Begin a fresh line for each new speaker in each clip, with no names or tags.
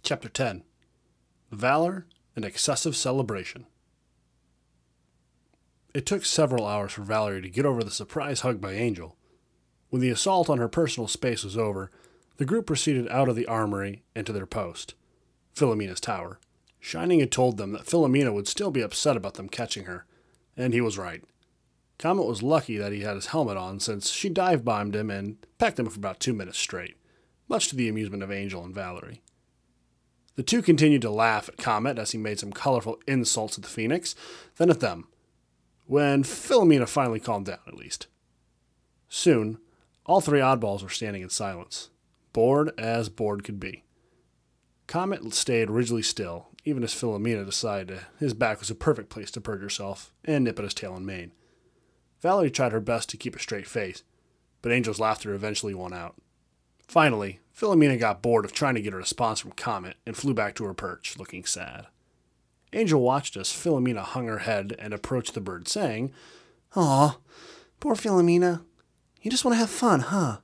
Chapter 10. Valor and Excessive Celebration. It took several hours for Valerie to get over the surprise hug by Angel. When the assault on her personal space was over, the group proceeded out of the armory and to their post, Philomena's tower. Shining had told them that Philomena would still be upset about them catching her, and he was right. Comet was lucky that he had his helmet on, since she dive-bombed him and pecked him for about 2 minutes straight, much to the amusement of Angel and Valerie. The two continued to laugh at Comet as he made some colorful insults at the Phoenix, then at them, when Philomena finally calmed down, at least. Soon, all three oddballs were standing in silence, bored as bored could be. Comet stayed rigidly still, even as Philomena decided his back was a perfect place to perch herself and nip at his tail and mane. Valerie tried her best to keep a straight face, but Angel's laughter eventually won out. Finally, Philomena got bored of trying to get a response from Comet and flew back to her perch, looking sad. Angel watched as Philomena hung her head and approached the bird, saying, "Aw, poor Philomena. You just want to have fun, huh?"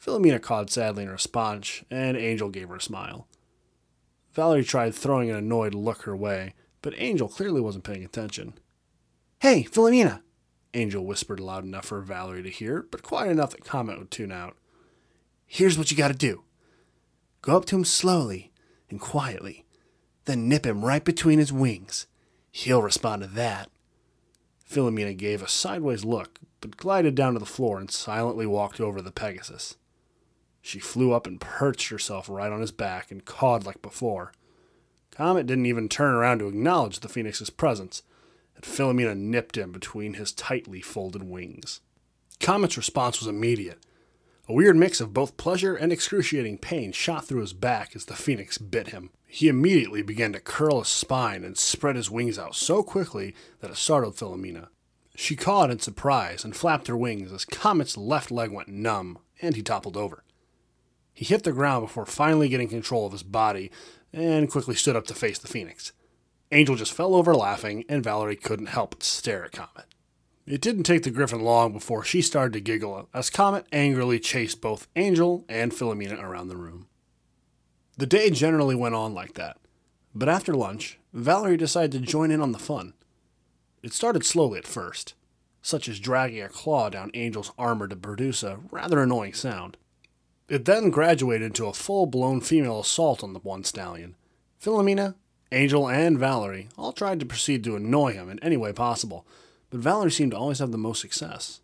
Philomena cawed sadly in response, and Angel gave her a smile. Valerie tried throwing an annoyed look her way, but Angel clearly wasn't paying attention. "Hey, Philomena!" Angel whispered loud enough for Valerie to hear, but quiet enough that Comet would tune out. "Here's what you gotta do. Go up to him slowly and quietly, then nip him right between his wings. He'll respond to that." Philomena gave a sideways look, but glided down to the floor and silently walked over the Pegasus. She flew up and perched herself right on his back and cawed like before. Comet didn't even turn around to acknowledge the Phoenix's presence, and Philomena nipped him between his tightly folded wings. Comet's response was immediate. A weird mix of both pleasure and excruciating pain shot through his back as the Phoenix bit him. He immediately began to curl his spine and spread his wings out so quickly that it startled Philomena. She cawed in surprise and flapped her wings as Comet's left leg went numb, and he toppled over. He hit the ground before finally getting control of his body and quickly stood up to face the Phoenix. Angel just fell over laughing, and Valerie couldn't help but stare at Comet. It didn't take the Griffin long before she started to giggle as Comet angrily chased both Angel and Philomena around the room. The day generally went on like that, but after lunch, Valerie decided to join in on the fun. It started slowly at first, such as dragging a claw down Angel's armor to produce a rather annoying sound. It then graduated into a full-blown female assault on the one stallion. Philomena, Angel, and Valerie all tried to proceed to annoy him in any way possible, but Valerie seemed to always have the most success.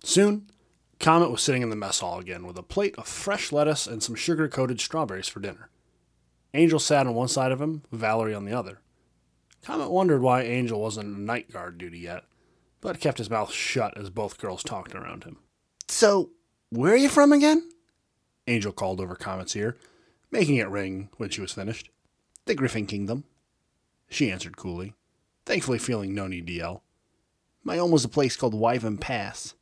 Soon, Comet was sitting in the mess hall again with a plate of fresh lettuce and some sugar-coated strawberries for dinner. Angel sat on one side of him, Valerie on the other. Comet wondered why Angel wasn't on night guard duty yet, but kept his mouth shut as both girls talked around him. "So, where are you from again?" Angel called over Comet's ear, making it ring when she was finished. "The Griffin Kingdom," she answered coolly, thankfully feeling no need to yell. "My home was a place called Wyvern Pass."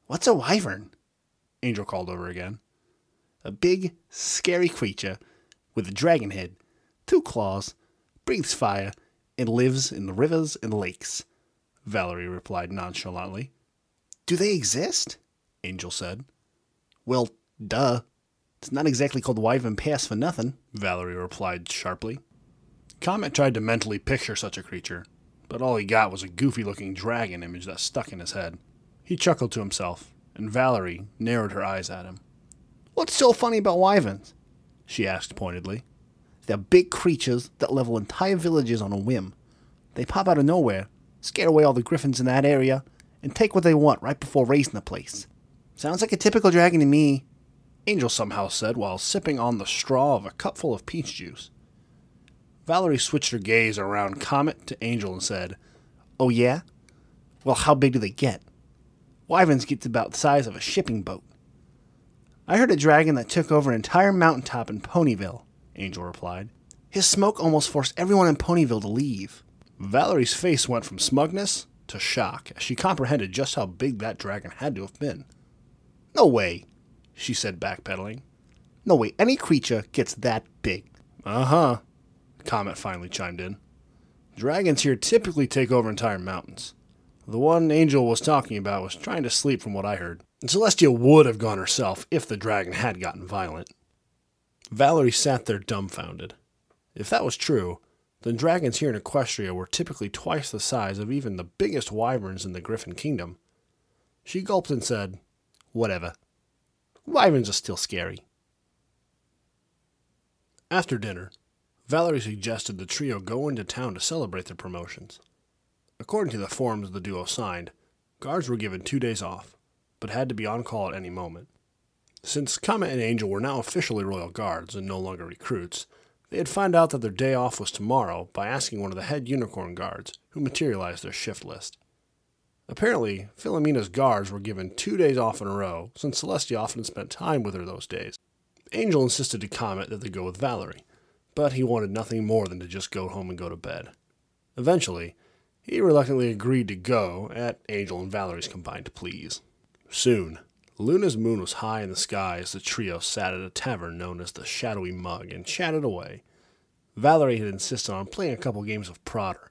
"What's a wyvern?" Angel called over again. "A big, scary creature with a dragon head, 2 claws, breathes fire, and lives in the rivers and lakes," Valerie replied nonchalantly. "Do they exist?" Angel said. "Well, duh. It's not exactly called Wyvern Pass for nothing," Valerie replied sharply. Comet tried to mentally picture such a creature, but all he got was a goofy-looking dragon image that stuck in his head. He chuckled to himself, and Valerie narrowed her eyes at him. "What's so funny about wyverns?" she asked pointedly. "They're big creatures that level entire villages on a whim. They pop out of nowhere, scare away all the griffins in that area, and take what they want right before raising the place. Sounds like a typical dragon to me," Angel somehow said while sipping on the straw of a cupful of peach juice. Valerie switched her gaze around Comet to Angel and said, "Oh yeah? Well, how big do they get?" "Wyverns get to about the size of a shipping boat." "I heard a dragon that took over an entire mountaintop in Ponyville," Angel replied. "His smoke almost forced everyone in Ponyville to leave." Valerie's face went from smugness to shock as she comprehended just how big that dragon had to have been. "No way," she said, backpedaling. "No way any creature gets that big." "Uh-huh," Comet finally chimed in. "Dragons here typically take over entire mountains. The one Angel was talking about was trying to sleep from what I heard. And Celestia would have gone herself if the dragon had gotten violent." Valerie sat there dumbfounded. If that was true, then dragons here in Equestria were typically twice the size of even the biggest wyverns in the Griffin Kingdom. She gulped and said, "Whatever. Wyverns are still scary." After dinner, Valerie suggested the trio go into town to celebrate their promotions. According to the forms the duo signed, guards were given 2 days off, but had to be on call at any moment. Since Comet and Angel were now officially royal guards and no longer recruits, they had found out that their day off was tomorrow by asking one of the head unicorn guards, who materialized their shift list. Apparently, Philomena's guards were given 2 days off in a row, since Celestia often spent time with her those days. Angel insisted to Comet that they go with Valerie, but he wanted nothing more than to just go home and go to bed. Eventually, he reluctantly agreed to go, at Angel and Valerie's combined pleas. Soon, Luna's moon was high in the sky as the trio sat at a tavern known as the Shadowy Mug and chatted away. Valerie had insisted on playing a couple games of Prodder,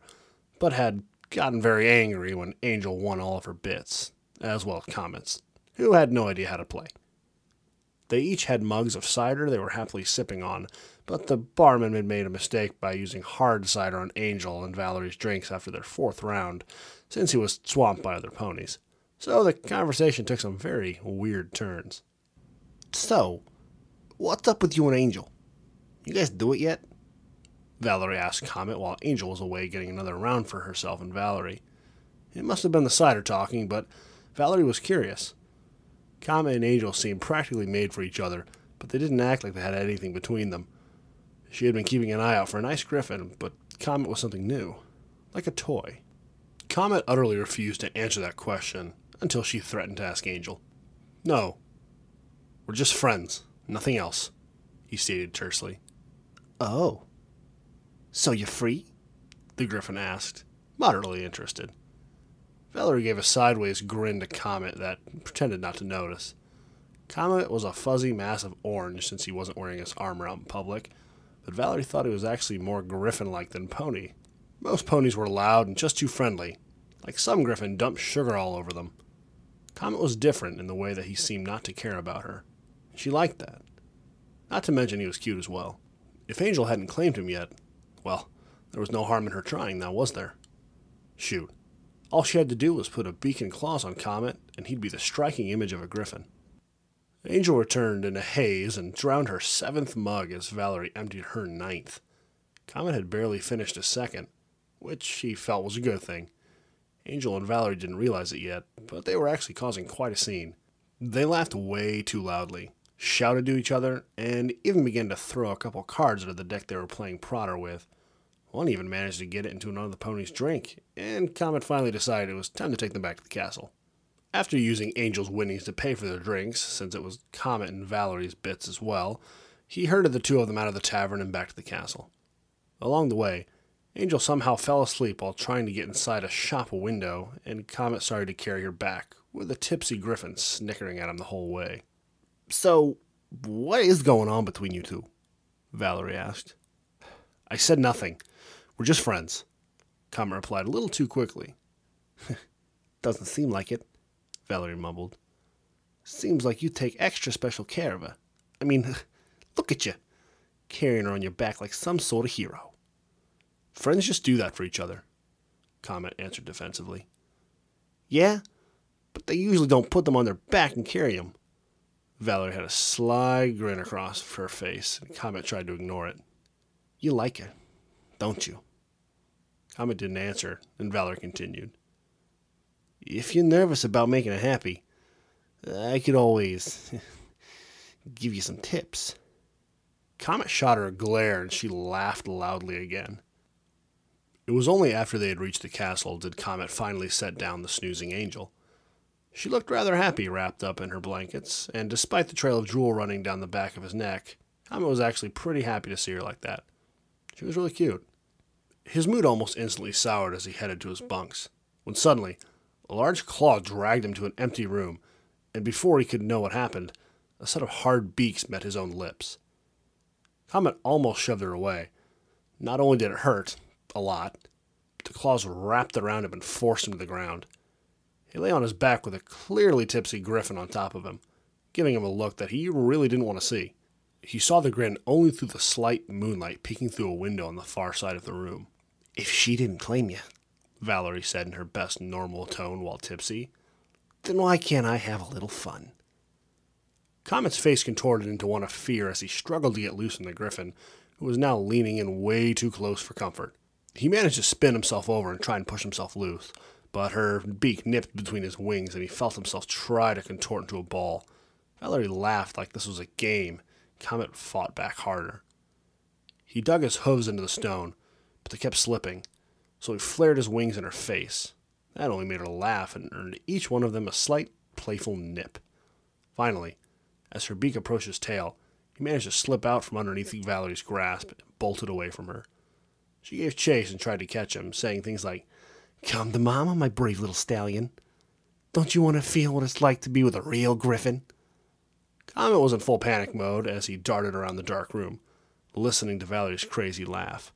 but had gotten very angry when Angel won all of her bits, as well as Comet's, who had no idea how to play. They each had mugs of cider they were happily sipping on, but the barman had made a mistake by using hard cider on Angel and Valerie's drinks after their 4th round, since he was swamped by other ponies. So the conversation took some very weird turns. "So, what's up with you and Angel? You guys do it yet?" Valerie asked Comet while Angel was away getting another round for herself and Valerie. It must have been the cider talking, but Valerie was curious. Comet and Angel seemed practically made for each other, but they didn't act like they had anything between them. She had been keeping an eye out for a nice griffin, but Comet was something new, like a toy. Comet utterly refused to answer that question until she threatened to ask Angel. "No, we're just friends, nothing else," he stated tersely. "Oh. So you're free?" the griffin asked, moderately interested. Valerie gave a sideways grin to Comet that pretended not to notice. Comet was a fuzzy mass of orange since he wasn't wearing his armor out in public, but Valerie thought he was actually more griffin-like than pony. Most ponies were loud and just too friendly, like some griffin dumped sugar all over them. Comet was different in the way that he seemed not to care about her. She liked that. Not to mention he was cute as well. If Angel hadn't claimed him yet, well, there was no harm in her trying now, was there? Shoot. All she had to do was put a beak and claws on Comet, and he'd be the striking image of a griffin. Angel returned in a haze and drowned her 7th mug as Valerie emptied her 9th. Comet had barely finished a 2nd, which she felt was a good thing. Angel and Valerie didn't realize it yet, but they were actually causing quite a scene. They laughed way too loudly, shouted to each other, and even began to throw a couple cards out of the deck they were playing Prodder with. One even managed to get it into another pony's drink, and Comet finally decided it was time to take them back to the castle. After using Angel's winnings to pay for their drinks, since it was Comet and Valerie's bits as well, he herded the 2 of them out of the tavern and back to the castle. Along the way, Angel somehow fell asleep while trying to get inside a shop window, and Comet started to carry her back, with a tipsy griffin snickering at him the whole way. "So, what is going on between you two?" Valerie asked. "I said nothing. We're just friends," Comet replied a little too quickly. "Doesn't seem like it," Valerie mumbled. "Seems like you take extra special care of her. I mean, look at you, carrying her on your back like some sort of hero." "Friends just do that for each other," Comet answered defensively. "Yeah, but they usually don't put them on their back and carry them." Valerie had a sly grin across her face, and Comet tried to ignore it. "You like her, don't you?" Comet didn't answer, and Valerie continued. "If you're nervous about making her happy, I could always give you some tips." Comet shot her a glare, and she laughed loudly again. It was only after they had reached the castle did Comet finally set down the snoozing Angel. She looked rather happy wrapped up in her blankets, and despite the trail of drool running down the back of his neck, Comet was actually pretty happy to see her like that. She was really cute. His mood almost instantly soured as he headed to his bunks, when suddenly a large claw dragged him to an empty room, and before he could know what happened, a set of hard beaks met his own lips. Comet almost shoved her away. Not only did it hurt, a lot, but the claws wrapped around him and forced him to the ground. He lay on his back with a clearly tipsy griffin on top of him, giving him a look that he really didn't want to see. He saw the grin only through the slight moonlight peeking through a window on the far side of the room. "If she didn't claim you," Valerie said in her best normal tone while tipsy, "then why can't I have a little fun?" Comet's face contorted into one of fear as he struggled to get loose from the griffin, who was now leaning in way too close for comfort. He managed to spin himself over and try and push himself loose, but her beak nipped between his wings and he felt himself try to contort into a ball. Valerie laughed like this was a game. Comet fought back harder. He dug his hooves into the stone, but they kept slipping, so he flared his wings in her face. That only made her laugh and earned each one of them a slight, playful nip. Finally, as her beak approached his tail, he managed to slip out from underneath Valerie's grasp and bolted away from her. She gave chase and tried to catch him, saying things like, "Come to Mama, my brave little stallion. Don't you want to feel what it's like to be with a real griffin?" Comet was in full panic mode as he darted around the dark room, listening to Valerie's crazy laugh.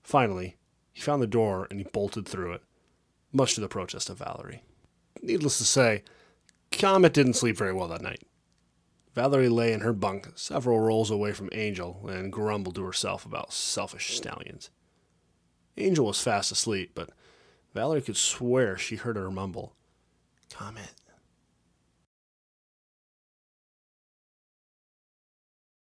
Finally, he found the door and he bolted through it, much to the protest of Valerie. Needless to say, Comet didn't sleep very well that night. Valerie lay in her bunk several rolls away from Angel and grumbled to herself about selfish stallions. Angel was fast asleep, but Valerie could swear she heard her mumble, "Comet,